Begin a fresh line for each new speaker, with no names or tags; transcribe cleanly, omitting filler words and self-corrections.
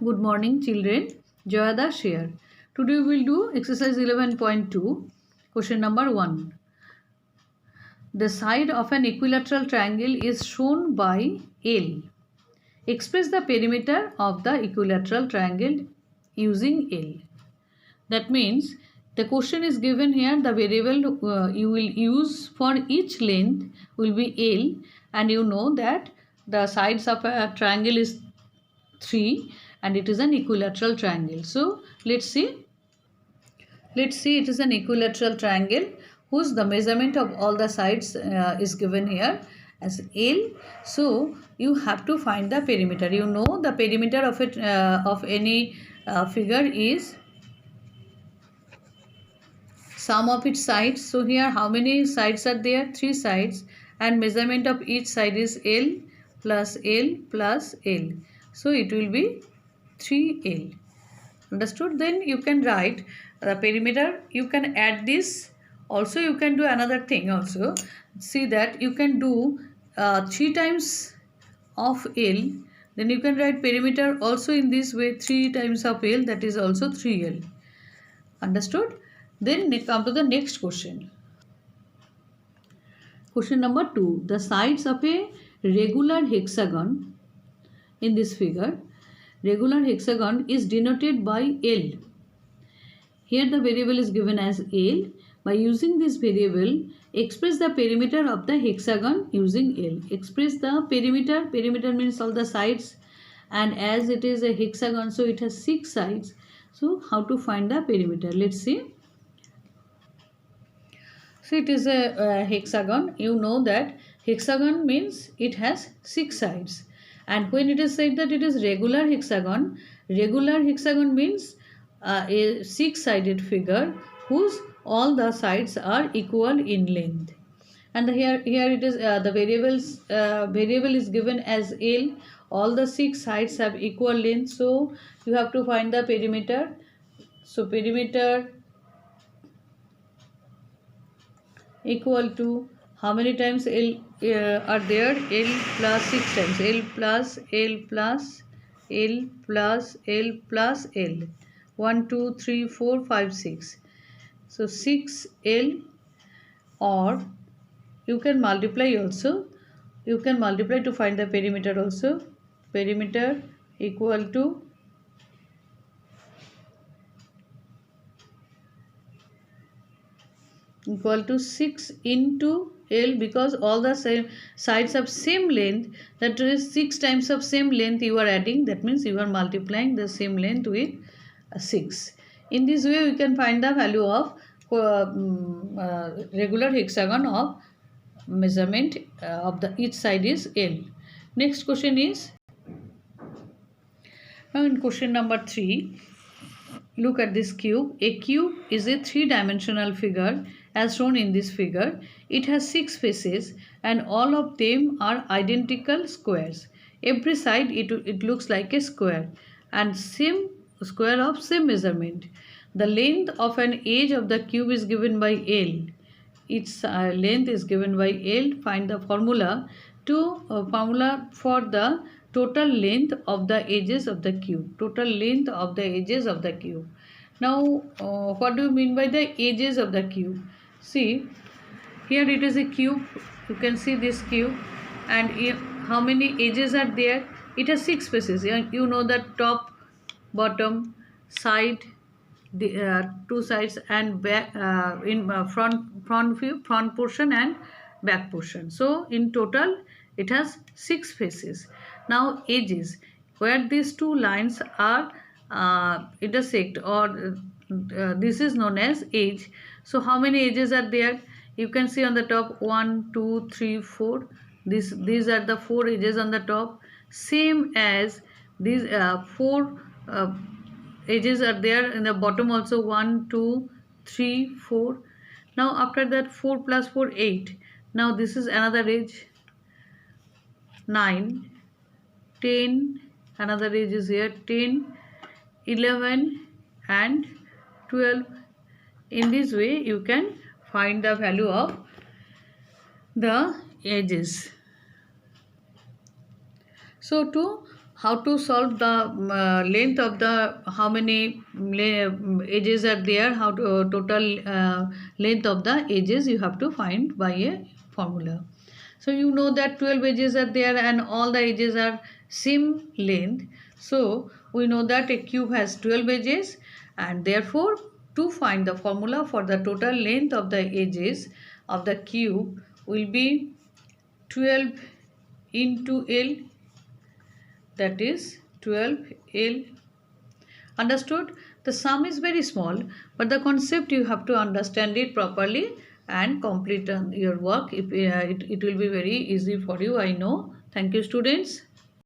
Good morning, children. Joyadas here. Today we will do exercise 11.2. Question number 1. The side of an equilateral triangle is shown by L. Express the perimeter of the equilateral triangle using L. That means the question is given here. The variable you will use for each length will be L, and you know that the sides of a triangle is 3 and it is an equilateral triangle. So let's see it is an equilateral triangle whose the measurement of all the sides is given here as L. So you have to find the perimeter. You know the perimeter of it of any figure is sum of its sides. So here how many sides are there? 3 sides, and measurement of each side is L plus L plus L. So it will be 3L. Understood? Then you can write the perimeter. You can add this. Also you can do another thing also. See that you can do 3 times of L. Then you can write perimeter also in this way, 3 times of L, that is also 3L. Understood? Then come to the next question. Question number 2. The sides of a regular hexagon in this figure, regular hexagon is denoted by L. Here the variable is given as L. By using this variable, express the perimeter of the hexagon using L. Express the perimeter. Perimeter means all the sides, and as it is a hexagon, so it has 6 sides. So how to find the perimeter? Let's see. So it is a hexagon. You know that hexagon means it has 6 sides. And when it is said that it is regular hexagon means a 6-sided figure whose all the sides are equal in length. And here it is the variable is given as L. All the 6 sides have equal length. So you have to find the perimeter. So perimeter equal to how many times L are there? L plus 6 times. L plus L plus L plus L plus L. 1, 2, 3, 4, 5, 6. So 6L, or you can multiply also. You can multiply to find the perimeter also. Perimeter equal to equal to 6 into L, because all the same sides have same length, that is 6 times of same length you are adding, that means you are multiplying the same length with 6. In this way we can find the value of regular hexagon of measurement of the each side is L. Next question is, now in question number 3, look at this cube. A cube is a 3-dimensional figure as shown in this figure. It has 6 faces and all of them are identical squares. Every side it looks like a square and same square of same measurement. The length of an edge of the cube is given by L. Its length is given by L. Find the formula for the total length of the edges of the cube. Total length of the edges of the cube. Now what do you mean by the edges of the cube? See, here it is a cube. You can see this cube, and how many edges are there? It has 6 faces. You know that top, bottom, side, the 2 sides, and back front view, front portion and back portion. So in total it has 6 faces. Now edges, where these 2 lines are intersect, or this is known as edge. So how many edges are there? You can see on the top 1, 2, 3, 4. These are the 4 edges on the top. Same as these 4 edges are there in the bottom also. 1, 2, 3, 4. Now after that 4 plus 4, 8. Now this is another edge. 9, 10, another edge is here. 10, 11 and 12. In this way you can find the value of the edges. So to how to solve the length of the how many edges are there, how to total length of the edges you have to find by a formula. So you know that 12 edges are there and all the edges are same length. So we know that a cube has 12 edges, and therefore to find the formula for the total length of the edges of the cube will be 12 into L, that is 12L. Understood? The sum is very small, but the concept you have to understand it properly and complete your work. It will be very easy for you, I know. Thank you, students.